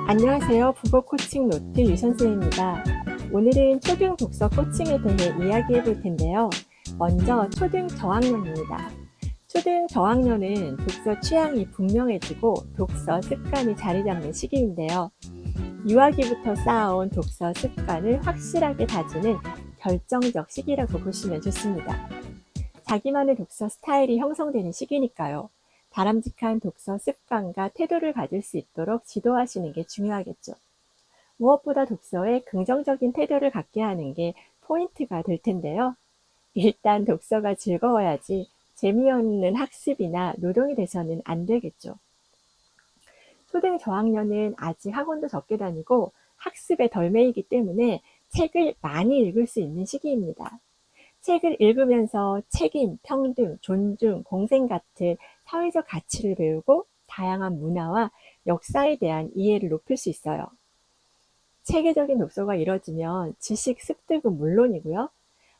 안녕하세요. 국어 코칭 노트 유선생입니다. 오늘은 초등 독서 코칭에 대해 이야기해 볼 텐데요. 먼저 초등 저학년입니다. 초등 저학년은 독서 취향이 분명해지고 독서 습관이 자리 잡는 시기인데요. 유아기부터 쌓아온 독서 습관을 확실하게 다지는 결정적 시기라고 보시면 좋습니다. 자기만의 독서 스타일이 형성되는 시기니까요. 바람직한 독서 습관과 태도를 가질 수 있도록 지도하시는 게 중요하겠죠. 무엇보다 독서에 긍정적인 태도를 갖게 하는 게 포인트가 될 텐데요. 일단 독서가 즐거워야지 재미없는 학습이나 노동이 돼서는 안 되겠죠. 초등 저학년은 아직 학원도 적게 다니고 학습에 덜 매이기 때문에 책을 많이 읽을 수 있는 시기입니다. 책을 읽으면서 책임, 평등, 존중, 공생 같은 사회적 가치를 배우고 다양한 문화와 역사에 대한 이해를 높일 수 있어요. 체계적인 독서가 이뤄지면 지식 습득은 물론이고요.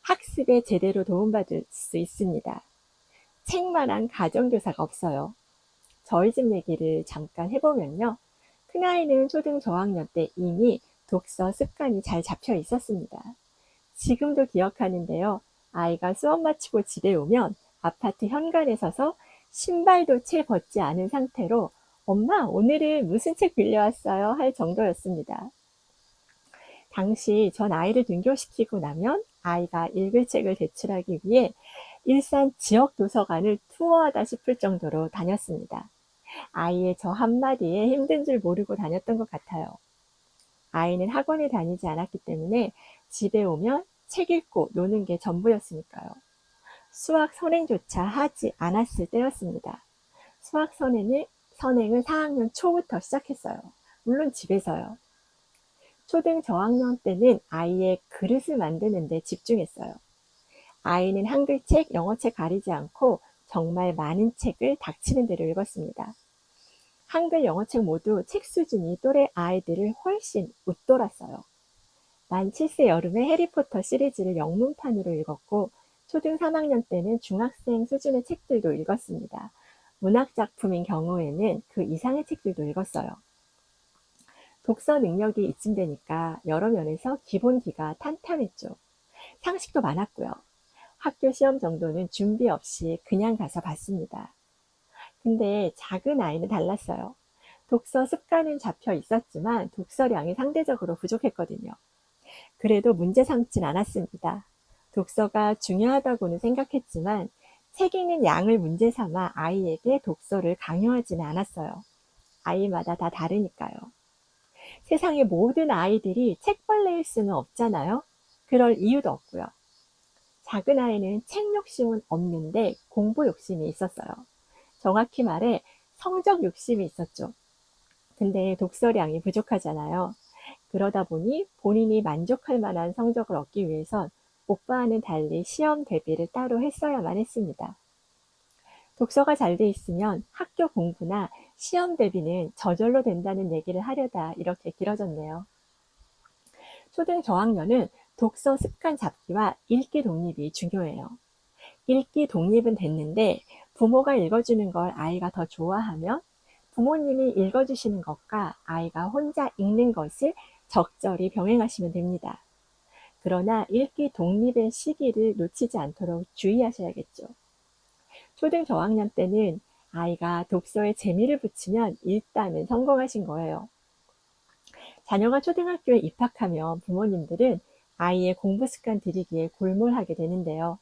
학습에 제대로 도움받을 수 있습니다. 책만한 가정교사가 없어요. 저희 집 얘기를 잠깐 해보면요. 큰아이는 초등 저학년 때 이미 독서 습관이 잘 잡혀 있었습니다. 지금도 기억하는데요. 아이가 수업 마치고 집에 오면 아파트 현관에 서서 신발도 채 벗지 않은 상태로 엄마, 오늘은 무슨 책 빌려왔어요? 할 정도였습니다. 당시 전 아이를 등교시키고 나면 아이가 읽을 책을 제출하기 위해 일산 지역 도서관을 투어하다 싶을 정도로 다녔습니다. 아이의 저 한마디에 힘든 줄 모르고 다녔던 것 같아요. 아이는 학원에 다니지 않았기 때문에 집에 오면 책 읽고 노는 게 전부였으니까요. 수학 선행조차 하지 않았을 때였습니다. 수학 선행을 4학년 초부터 시작했어요. 물론 집에서요. 초등 저학년 때는 아이의 그릇을 만드는 데 집중했어요. 아이는 한글책, 영어책 가리지 않고 정말 많은 책을 닥치는 대로 읽었습니다. 한글, 영어책 모두 책 수준이 또래 아이들을 훨씬 웃돌았어요. 만 7세 여름에 해리포터 시리즈를 영문판으로 읽었고 초등 3학년 때는 중학생 수준의 책들도 읽었습니다. 문학작품인 경우에는 그 이상의 책들도 읽었어요. 독서 능력이 이쯤 되니까 여러 면에서 기본기가 탄탄했죠. 상식도 많았고요. 학교 시험 정도는 준비 없이 그냥 가서 봤습니다. 근데 작은 아이는 달랐어요. 독서 습관은 잡혀 있었지만 독서량이 상대적으로 부족했거든요. 그래도 문제 삼진 않았습니다. 독서가 중요하다고는 생각했지만 책 읽는 양을 문제 삼아 아이에게 독서를 강요하지는 않았어요. 아이마다 다 다르니까요. 세상의 모든 아이들이 책벌레일 수는 없잖아요. 그럴 이유도 없고요. 작은 아이는 책 욕심은 없는데 공부 욕심이 있었어요. 정확히 말해 성적 욕심이 있었죠. 근데 독서량이 부족하잖아요. 그러다 보니 본인이 만족할 만한 성적을 얻기 위해선 오빠와는 달리 시험 대비를 따로 했어야만 했습니다. 독서가 잘 돼 있으면 학교 공부나 시험 대비는 저절로 된다는 얘기를 하려다 이렇게 길어졌네요. 초등 저학년은 독서 습관 잡기와 읽기 독립이 중요해요. 읽기 독립은 됐는데 부모가 읽어주는 걸 아이가 더 좋아하면 부모님이 읽어주시는 것과 아이가 혼자 읽는 것을 적절히 병행하시면 됩니다. 그러나 읽기 독립의 시기를 놓치지 않도록 주의하셔야겠죠. 초등 저학년 때는 아이가 독서에 재미를 붙이면 일단은 성공하신 거예요. 자녀가 초등학교에 입학하면 부모님들은 아이의 공부 습관 들이기에 골몰하게 되는데요.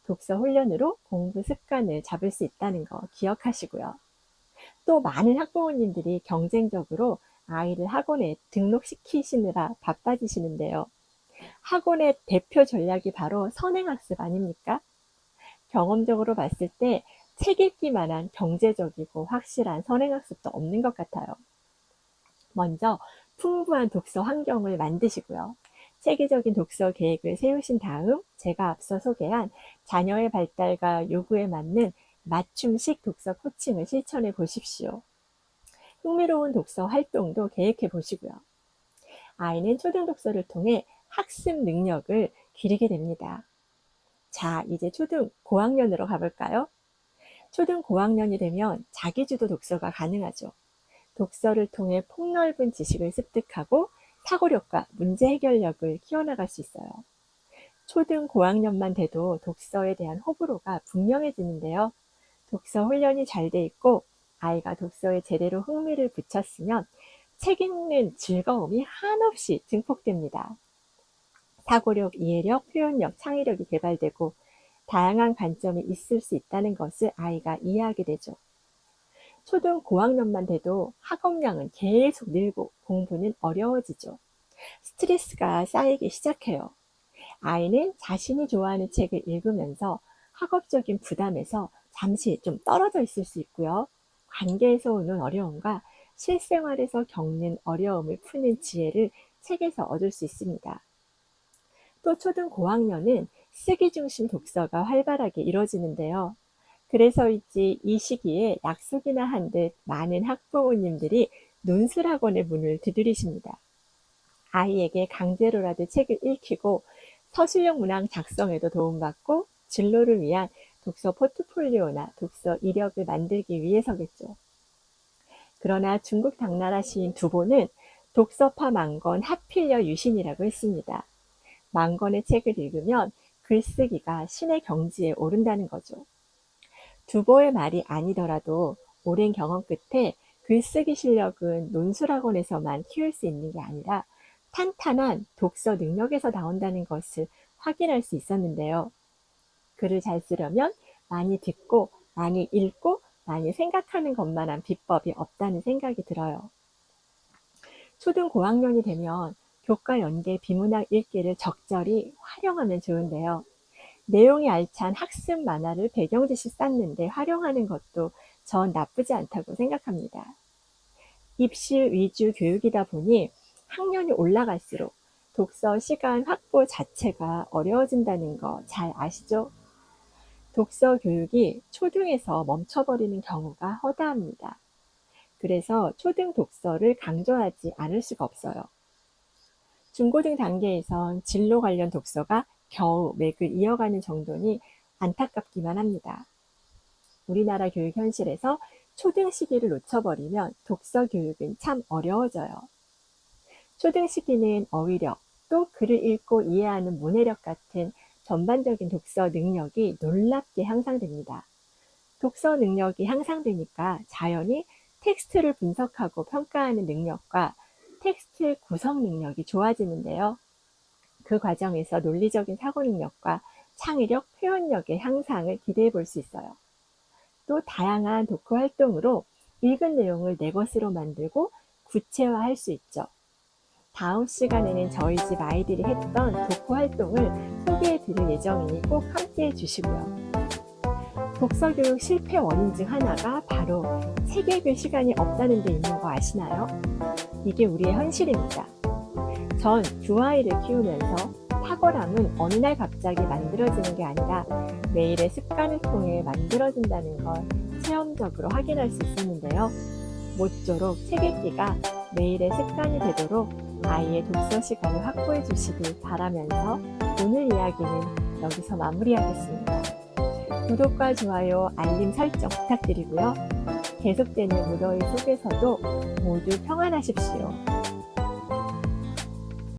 독서 훈련으로 공부 습관을 잡을 수 있다는 거 기억하시고요. 또 많은 학부모님들이 경쟁적으로 아이를 학원에 등록시키시느라 바빠지시는데요. 학원의 대표 전략이 바로 선행학습 아닙니까? 경험적으로 봤을 때 책 읽기만한 경제적이고 확실한 선행학습도 없는 것 같아요. 먼저 풍부한 독서 환경을 만드시고요. 체계적인 독서 계획을 세우신 다음 제가 앞서 소개한 자녀의 발달과 요구에 맞는 맞춤식 독서 코칭을 실천해 보십시오. 흥미로운 독서 활동도 계획해 보시고요. 아이는 초등 독서를 통해 학습 능력을 기르게 됩니다. 자, 이제 초등 고학년으로 가볼까요? 초등 고학년이 되면 자기주도 독서가 가능하죠. 독서를 통해 폭넓은 지식을 습득하고 사고력과 문제 해결력을 키워나갈 수 있어요. 초등 고학년만 돼도 독서에 대한 호불호가 분명해지는데요. 독서 훈련이 잘 돼 있고 아이가 독서에 제대로 흥미를 붙였으면 책 읽는 즐거움이 한없이 증폭됩니다. 사고력, 이해력, 표현력, 창의력이 개발되고 다양한 관점이 있을 수 있다는 것을 아이가 이해하게 되죠. 초등 고학년만 돼도 학업량은 계속 늘고 공부는 어려워지죠. 스트레스가 쌓이기 시작해요. 아이는 자신이 좋아하는 책을 읽으면서 학업적인 부담에서 잠시 좀 떨어져 있을 수 있고요. 관계에서 오는 어려움과 실생활에서 겪는 어려움을 푸는 지혜를 책에서 얻을 수 있습니다. 또 초등 고학년은 쓰기 중심 독서가 활발하게 이루어지는데요. 그래서일지 이 시기에 약속이나 한 듯 많은 학부모님들이 논술학원의 문을 두드리십니다. 아이에게 강제로라도 책을 읽히고 서술형 문항 작성에도 도움받고 진로를 위한 독서 포트폴리오나 독서 이력을 만들기 위해서겠죠. 그러나 중국 당나라 시인 두보는 독서파 만권 하필려 유신이라고 했습니다. 만권의 책을 읽으면 글쓰기가 신의 경지에 오른다는 거죠. 두보의 말이 아니더라도 오랜 경험 끝에 글쓰기 실력은 논술학원에서만 키울 수 있는 게 아니라 탄탄한 독서 능력에서 나온다는 것을 확인할 수 있었는데요. 글을 잘 쓰려면 많이 듣고, 많이 읽고, 많이 생각하는 것만한 비법이 없다는 생각이 들어요. 초등 고학년이 되면 교과 연계 비문학 읽기를 적절히 활용하면 좋은데요. 내용이 알찬 학습 만화를 배경지시 쌓는데 활용하는 것도 전 나쁘지 않다고 생각합니다. 입시 위주 교육이다 보니 학년이 올라갈수록 독서 시간 확보 자체가 어려워진다는 거 잘 아시죠? 독서 교육이 초등에서 멈춰버리는 경우가 허다합니다. 그래서 초등 독서를 강조하지 않을 수가 없어요. 중고등 단계에선 진로 관련 독서가 겨우 맥을 이어가는 정도니 안타깝기만 합니다. 우리나라 교육 현실에서 초등 시기를 놓쳐버리면 독서 교육은 참 어려워져요. 초등 시기는 어휘력, 또 글을 읽고 이해하는 문해력 같은 전반적인 독서 능력이 놀랍게 향상됩니다. 독서 능력이 향상되니까 자연히 텍스트를 분석하고 평가하는 능력과 텍스트 구성 능력이 좋아지는데요. 그 과정에서 논리적인 사고 능력과 창의력, 표현력의 향상을 기대해 볼 수 있어요. 또 다양한 독후 활동으로 읽은 내용을 내 것으로 만들고 구체화할 수 있죠. 다음 시간에는 저희 집 아이들이 했던 독후 활동을 소개해 드릴 예정이니 꼭 함께 해주시고요. 독서교육 실패 원인 중 하나가 바로 책 읽을 시간이 없다는 데 있는 거 아시나요? 이게 우리의 현실입니다. 전 두 아이를 키우면서 탁월함은 어느 날 갑자기 만들어지는 게 아니라 매일의 습관을 통해 만들어진다는 걸 체험적으로 확인할 수 있었는데요. 모쪼록 책 읽기가 매일의 습관이 되도록 아이의 독서 시간을 확보해 주시길 바라면서 오늘 이야기는 여기서 마무리하겠습니다. 구독과 좋아요, 알림 설정 부탁드리고요. 계속되는 무더위 속에서도 모두 평안하십시오.